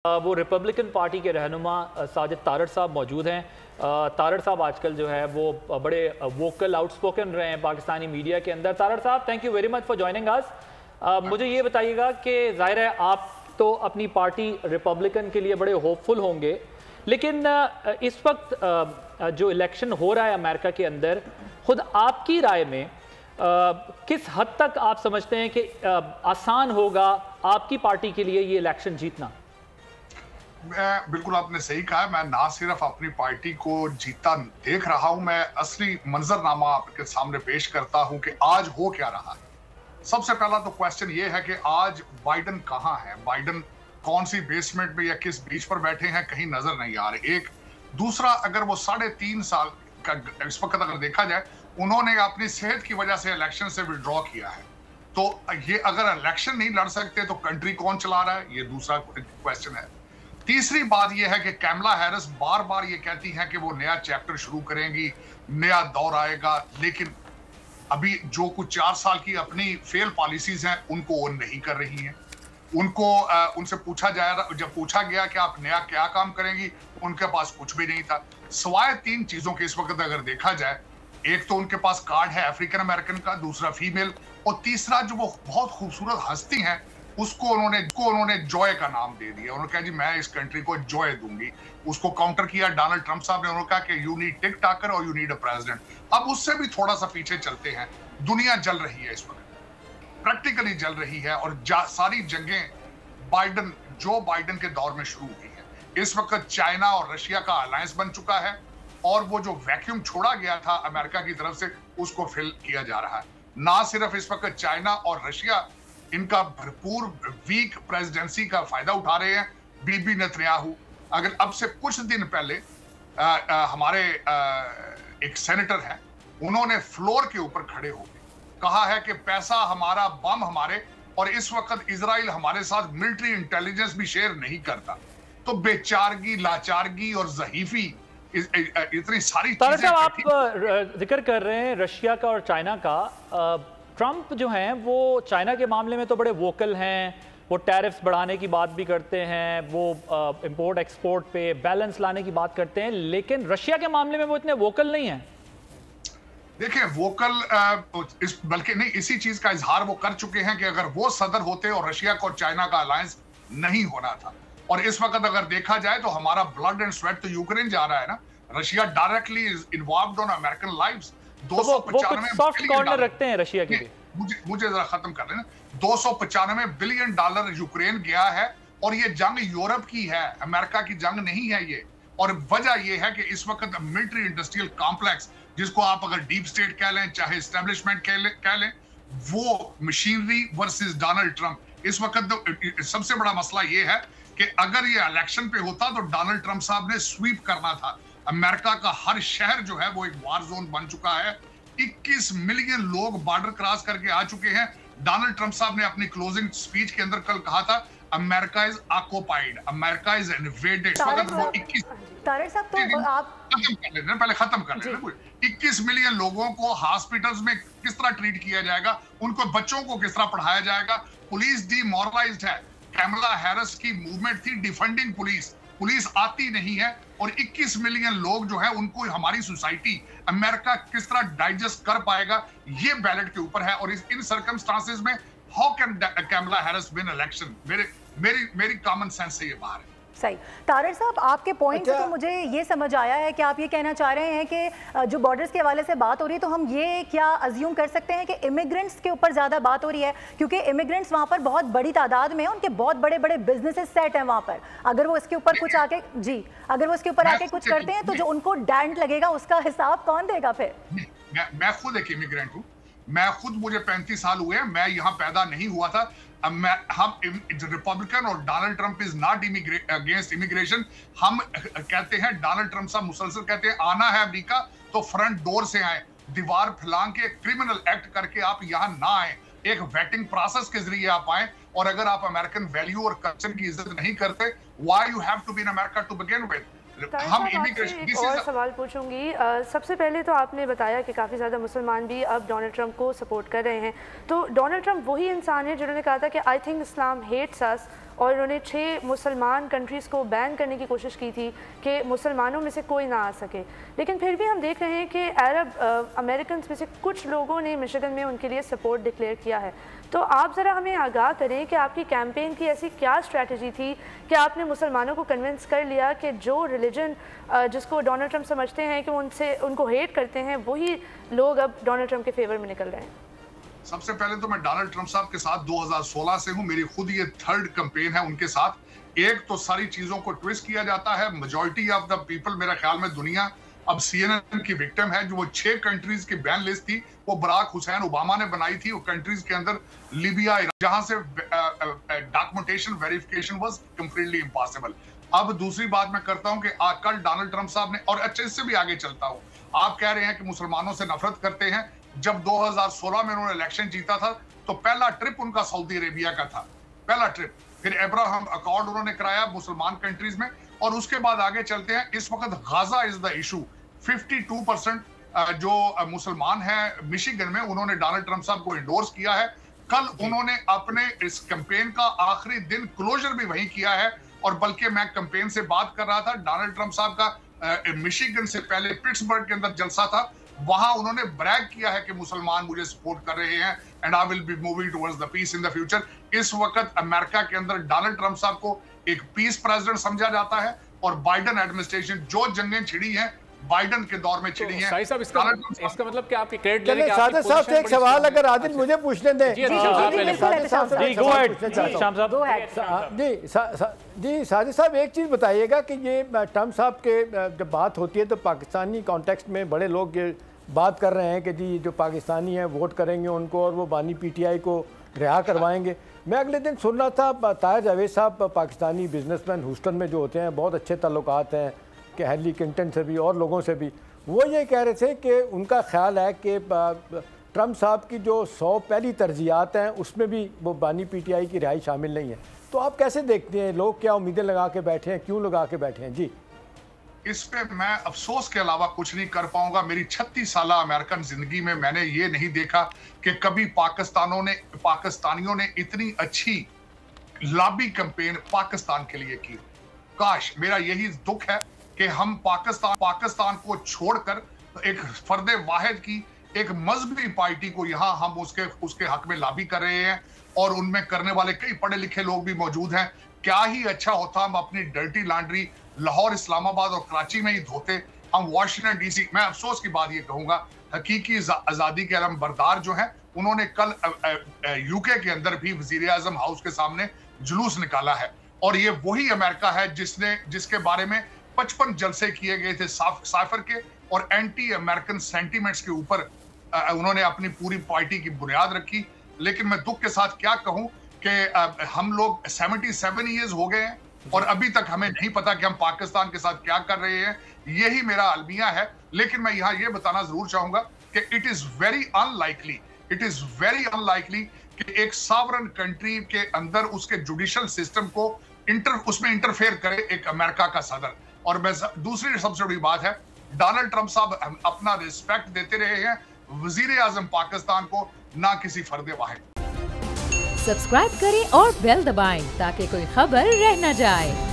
वो Republican party के रहनुमा साजिद तारड़ साहब मौजूद हैं। तारड़ साहब आजकल जो है वो बड़े वोकल आउटस्पोकन रहे हैं पाकिस्तानी मीडिया के अंदर। तारड़ साहब, thank you very much for joining us. मुझे ये बताइएगा कि जाहिर है आप तो अपनी पार्टी रिपब्लिकन के लिए बड़े होपफुल होंगे, लेकिन इस वक्त जो इलेक्शन हो रहा है अमेरिका के अंदर, खुद आपकी राय में किस हद तक आप समझते हैं कि आसान होगा आपकी पार्टी के लिए ये इलेक्शन जीतना? बिल्कुल आपने सही कहा। मैं ना सिर्फ अपनी पार्टी को जीता देख रहा हूं, मैं असली मंजरनामा आपके सामने पेश करता हूं कि आज हो क्या रहा है। सबसे पहला तो क्वेश्चन ये है कि आज बाइडन कहां है, बाइडन कौन सी बेसमेंट में या किस बीच पर बैठे हैं, कहीं नजर नहीं आ रहे। एक दूसरा, अगर वो 3.5 साल का इस वक्त अगर देखा जाए, उन्होंने अपनी सेहत की वजह से इलेक्शन से विड्रॉ किया है, तो ये अगर इलेक्शन नहीं लड़ सकते तो कंट्री कौन चला रहा है, ये दूसरा क्वेश्चन है। तीसरी बात यह है कि कैमला हैरिस बार बार ये कहती हैं कि वो नया चैप्टर शुरू करेंगी, नया दौर आएगा, लेकिन अभी जो कुछ 4 साल की अपनी फेल पॉलिसीज हैं उनको वो नहीं कर रही हैं। उनसे पूछा जब पूछा गया कि आप नया क्या काम करेंगी, उनके पास कुछ भी नहीं था सिवाय 3 चीजों के। इस वक्त अगर देखा जाए, एक तो उनके पास कार्ड है अफ्रीकन अमेरिकन का, दूसरा फीमेल, और तीसरा जो वो बहुत खूबसूरत हस्ती हैं उसको उन्होंने जॉय का नाम दे दिया। उन्होंने कहा जी मैं इस कंट्री को जॉय दूंगी। उसको काउंटर किया डोनाल्ड ट्रंप साहब ने, उन्होंने कहा कि यू नीड टिक टाकर और यू नीड अ प्रेसिडेंट। अब उससे भी थोड़ा सा पीछे चलते हैं। दुनिया जल रही है इस वक्त, प्रैक्टिकली जल रही है, और सारी जंगें जो बाइडन के दौर में शुरू हुई है। इस वक्त चाइना और रशिया का अलायंस बन चुका है, और वो जो वैक्यूम छोड़ा गया था अमेरिका की तरफ से उसको फिल किया जा रहा है। ना सिर्फ इस वक्त चाइना और रशिया इनका भरपूर वीक प्रेसिडेंसी का फायदा उठा रहे हैं। बीबी नेतन्याहू, अगर अब से कुछ दिन पहले हमारे एक सेनेटर हैं, उन्होंने फ्लोर के ऊपर खड़े होकर कहा है कि पैसा हमारा, बम हमारे, और इस वक्त इजराइल हमारे साथ मिलिट्री इंटेलिजेंस भी शेयर नहीं करता। तो बेचारगी, लाचारगी और ज़हीफी, इतनी सारी चीजें। आप जिक्र कर रहे हैं रशिया का और चाइना का। ट्रंप जो हैं वो चाइना के मामले में तो बड़े वोकल हैं, वो टैरिफ्स बढ़ाने की बात भी करते हैं, वो इंपोर्ट एक्सपोर्ट पे बैलेंस लाने की बात करते हैं, लेकिन रशिया के मामले में वो इतने वोकल नहीं हैं। देखिए, वोकल बल्कि नहीं, इसी चीज का इजहार वो कर चुके हैं कि अगर वो सदर होते और रशिया को और चाइना का अलायंस नहीं होना था। और इस वक्त अगर देखा जाए तो हमारा ब्लड एंड स्वेट तो यूक्रेन जा रहा है ना। Russia directly is involved on American lives. 295 soft corner रखते हैं रशिया के लिए। मुझे जरा खत्म कर लेना। $295 बिलियन यूक्रेन गया है, और ये जंग यूरोप की है, अमेरिका की जंग नहीं है ये। और वजह ये है कि इस वक्त मिलिट्री इंडस्ट्रियल कॉम्प्लेक्स, जिसको आप अगर डीप स्टेट कह लें चाहे एस्टेब्लिशमेंट कह लें, वो मशीनरी वर्सेस डोनाल्ड ट्रंप। इस वक्त सबसे बड़ा मसला ये है कि अगर ये इलेक्शन पे होता तो डोनाल्ड ट्रंप साहब ने स्वीप करना था। अमेरिका का हर शहर जो है वो एक वार जोन बन चुका है। 21 मिलियन लोग बॉर्डर क्रॉस करके आ चुके हैं। डोनाल्ड ट्रंप साहब ने अपनी क्लोजिंग स्पीच के अंदर कल कहा था, America is occupied, America is invaded. वो 21 पहले खत्म कर लेना। 21 मिलियन लोगों को हॉस्पिटल्स में किस तरह ट्रीट किया जाएगा, उनको बच्चों को किस तरह पढ़ाया जाएगा। पुलिस डिमोरलाइज्ड है। कैमला हैरिस की मूवमेंट थी डिफेंडिंग पुलिस, पुलिस आती नहीं है, और 21 मिलियन लोग जो है उनको हमारी सोसाइटी अमेरिका किस तरह डाइजेस्ट कर पाएगा, ये बैलेट के ऊपर है। और इन सर्कमस्टांसेस में how can Kamala Harris win election? मेरी कॉमन सेंस से ये बाहर है। सही। तारड़ साहब, आपके पॉइंट से तो मुझे ये समझ आया है कि आप ये कहना चाह रहे हैं कि जो बॉर्डर्स के हवाले से बात हो रही है, तो हम ये क्या अज्यूम कर सकते हैं कि इमिग्रेंट्स के ऊपर ज़्यादा बात हो रही है, क्योंकि इमिग्रेंट्स वहाँ पर बहुत बड़ी तादाद में हैं, उनके बहुत बड़े बड़े बिजनेसेस सेट हैं वहाँ पर। अगर वो इसके ऊपर कुछ आके अगर वो इसके ऊपर आके कुछ करते हैं तो जो उनको डेंट लगेगा उसका हिसाब कौन देगा फिर? मैं खुद एक इमिग्रेंट हूँ। मुझे 35 साल हुए हैं, मैं यहाँ पैदा नहीं हुआ था। हम रिपब्लिकन और Donald Trump is not against immigration. हम कहते हैं, डोनाल्ड ट्रंप साहब मुसलसल कहते हैं, आना है अमेरिका तो फ्रंट डोर से आए, दीवार फैलांग के क्रिमिनल एक्ट करके आप यहाँ ना आए, एक वेटिंग प्रोसेस के जरिए आप आए। और अगर आप अमेरिकन वैल्यू और कल्चर की इज्जत नहीं करते, why you have to be in America to begin with. हम एक और सवाल पूछूंगी। सबसे पहले तो आपने बताया कि काफ़ी ज़्यादा मुसलमान भी अब डोनाल्ड ट्रंप को सपोर्ट कर रहे हैं, तो डोनाल्ड ट्रंप वही इंसान है जिन्होंने कहा था कि आई थिंक इस्लाम हेट्स अस, और उन्होंने 6 मुसलमान कंट्रीज़ को बैन करने की कोशिश की थी कि मुसलमानों में से कोई ना आ सके। लेकिन फिर भी हम देख रहे हैं कि अरब अमेरिकन में से कुछ लोगों ने मिशिगन में उनके लिए सपोर्ट डिक्लेयर किया है। तो आप ज़रा हमें आगाह करें कि आपकी कैंपेन की ऐसी क्या स्ट्रैटेजी थी कि आपने मुसलमानों को कन्विंस कर लिया कि जो रिलीजन जिसको डोनाल्ड ट्रंप समझते हैं कि उनको हेट करते हैं, वही लोग अब डोनाल्ड ट्रंप के फेवर में निकल रहे हैं? सबसे पहले तो मैं डोनाल्ड ट्रंप साहब के साथ 2016 से हूं, मेरी खुद ये 3rd कैंपेन है उनके साथ। एक तो सारी चीजों को ट्विस्ट किया जाता है, मेजॉरिटी ऑफ द पीपल, मेरा ख्याल में दुनिया अब CNN की विक्टिम है। जो वो 6 कंट्रीज की बैन लिस्ट थी वो बराक हुसैन ओबामा ने बनाई थी। वो कंट्रीज के अंदर लीबिया, जहां से documentation verification was completely impossible. अब दूसरी बात मैं करता हूं कि कल डोनाल्ड ट्रंप साहब ने, और अच्छे से भी आगे चलता हूं, आप कह रहे हैं कि मुसलमानों से नफरत करते हैं। जब 2016 में उन्होंने इलेक्शन जीता था तो पहला ट्रिप उनका सऊदी अरेबिया का था, पहला ट्रिप। फिर अब्राहम अकॉर्ड उन्होंने कराया मुसलमान कंट्रीज में, और उसके बाद आगे चलते हैं। इस वक्त गाजा इज द इशू। 52% जो मुसलमान हैं मिशिगन में, उन्होंने डोनाल्ड ट्रंप साहब को इंडोर्स किया है। कल उन्होंने अपने इस कैंपेन का आखिरी दिन क्लोजर भी वही किया है। और बल्कि मैं कैंपेन से बात कर रहा था, डोनाल्ड ट्रंप साहब का मिशिगन से पहले पिट्सबर्ग के अंदर जलसा था, वहां उन्होंने ब्रैग किया है कि मुसलमान मुझे सपोर्ट कर रहे हैं and I will be moving towards the peace in the future. इस वक्त अमेरिका के अंदर डोनाल्ड ट्रंप साहब को एक पीस प्रेसिडेंट समझा जाता है, और बाइडेन एडमिनिस्ट्रेशन जो जंगें छिड़ी हैं बाइडेन के दौर में छिड़ी हैं। साहिब इसका मतलब कि आपकी क्रेडिट लेने के साथ साथ एक सवाल अगर आदिल मुझे पूछने दें। जी साजिद साहब एक चीज़ बताइएगा कि ये ट्रंप साहब के जब बात होती है तो पाकिस्तानी कॉन्टेक्स्ट में बड़े लोग ये बात कर रहे हैं कि जी जो पाकिस्तानी हैं वोट करेंगे उनको और वो बानी PTI को रिहा करवाएंगे। मैं अगले दिन सुन रहा था ताहिर जावेद साहब पाकिस्तानी बिजनेसमैन ह्यूस्टन में जो होते हैं, बहुत अच्छे ताल्लुकात हैं कि हेनरी क्लिंटन से भी और लोगों से भी, वो ये कह रहे थे कि उनका ख्याल है कि ट्रंप साहब की जो 100 पहली तरजीहात हैं उसमें भी वो बानी PTI की रिहाई शामिल नहीं है। तो आप कैसे देखते हैं, लोग क्या उम्मीदें लगा के बैठे हैं, क्यों लगा के बैठे हैं? जी, इस पे मैं अफसोस के अलावा कुछ नहीं कर पाऊंगा। मेरी 36 साल अमेरिकन जिंदगी में मैंने ये नहीं देखा कि कभी पाकिस्तानियों ने इतनी अच्छी लॉबी कैंपेन पाकिस्तान के लिए की। काश, मेरा यही दुख है कि हम पाकिस्तान को छोड़कर एक फर्दे वाहिद की एक मजहबी पार्टी को यहाँ हम उसके हक में लॉबी कर रहे हैं, और उनमें करने वाले कई पढ़े लिखे लोग भी मौजूद हैं। क्या ही अच्छा होता हम अपनी डर्टी लॉन्ड्री लाहौर, इस्लामाबाद और कराची में ही धोते, हम वाशिंगटन DC। मैं अफसोस की बात ये कहूंगा, हकीकी आजादी के अलम बरदार जो हैं, उन्होंने कल UK के अंदर भी वजीर आजम हाउस के सामने जुलूस निकाला है, और ये वही अमेरिका है जिसके बारे में 55 जलसे किए गए थे साफर के, और एंटी अमेरिकन सेंटीमेंट्स के ऊपर उन्होंने अपनी पूरी पार्टी की बुनियाद रखी। लेकिन मैं दुख के साथ क्या कहूं कि हम लोग 77 ईयर्स हो गए हैं और अभी तक हमें नहीं पता कि हम पाकिस्तान के साथ क्या कर रहे हैं। यही मेरा अलमिया है। लेकिन मैं यहाँ ये बताना जरूर चाहूंगा कि इट इज वेरी अनलाइकली कि एक सॉवरेन कंट्री के अंदर उसके जुडिशियल सिस्टम को उसमें इंटरफेयर करे एक अमेरिका का सदर। और दूसरी सबसे बड़ी बात है, डोनाल्ड ट्रंप साहब अपना रिस्पेक्ट देते रहे हैं वजीर आजम पाकिस्तान को, ना किसी फर्दे वाहिद। सब्सक्राइब करें और बेल दबाएं ताकि कोई खबर रह न जाए।